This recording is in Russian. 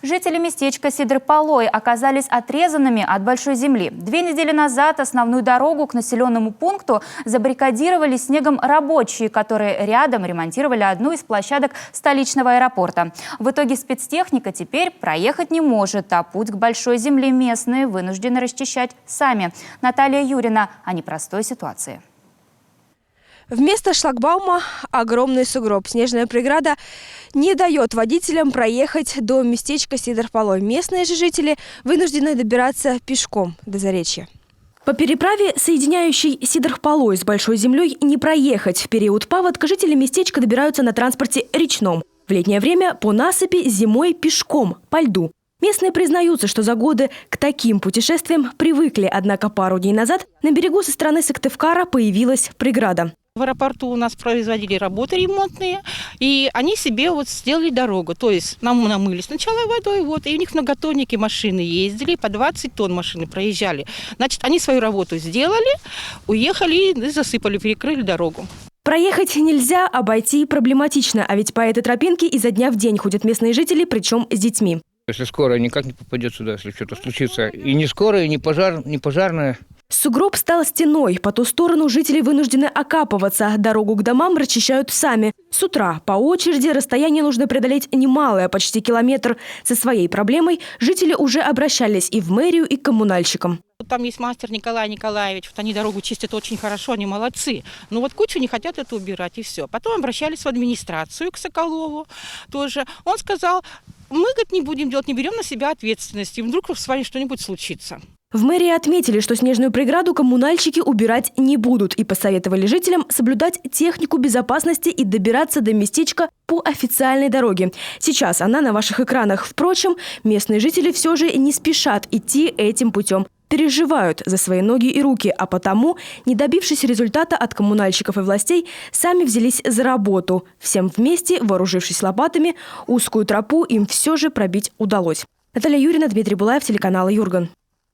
Жители местечка Сидр-Полой оказались отрезанными от большой земли. 2 недели назад основную дорогу к населенному пункту забаррикадировали снегом рабочие, которые рядом ремонтировали одну из площадок столичного аэропорта. В итоге спецтехника теперь проехать не может, а путь к большой земле местные вынуждены расчищать сами. Наталья Юрина о непростой ситуации. Вместо шлагбаума огромный сугроб. Снежная преграда не дает водителям проехать до местечка Сидр-Полой. Местные же жители вынуждены добираться пешком до Заречья. По переправе, соединяющей Сидр-Полой с Большой землей, не проехать. В период паводка жители местечка добираются на транспорте речном. В летнее время по насыпи, зимой пешком, по льду. Местные признаются, что за годы к таким путешествиям привыкли, однако пару дней назад на берегу со стороны Сыктывкара появилась преграда. В аэропорту у нас производили работы ремонтные, и они себе сделали дорогу. То есть нам намыли сначала водой, и у них многотонники машины ездили, по 20 тонн машины проезжали. Значит, они свою работу сделали, уехали и засыпали, перекрыли дорогу. Проехать нельзя, обойти проблематично, а ведь по этой тропинке изо дня в день ходят местные жители, причем с детьми. Если скорая никак не попадет сюда, если что-то случится. И не скорая, и не пожарная. Сугроб стал стеной. По ту сторону жители вынуждены окапываться. Дорогу к домам расчищают сами. С утра по очереди расстояние нужно преодолеть немалое, почти километр. Со своей проблемой жители уже обращались и в мэрию, и к коммунальщикам. Там есть мастер Николай Николаевич, они дорогу чистят очень хорошо, они молодцы. Но кучу не хотят это убирать, и все. Потом обращались в администрацию к Соколову тоже. Он сказал, мы, не будем делать, не берем на себя ответственность, и вдруг с вами что-нибудь случится. В мэрии отметили, что снежную преграду коммунальщики убирать не будут и посоветовали жителям соблюдать технику безопасности и добираться до местечка по официальной дороге. Сейчас она на ваших экранах. Впрочем, местные жители все же не спешат идти этим путем. Переживают за свои ноги и руки, а потому, не добившись результата от коммунальщиков и властей, сами взялись за работу. Всем вместе, вооружившись лопатами, узкую тропу им все же пробить удалось. Наталья Юрина, Дмитрий Булаев, телеканал Юрган.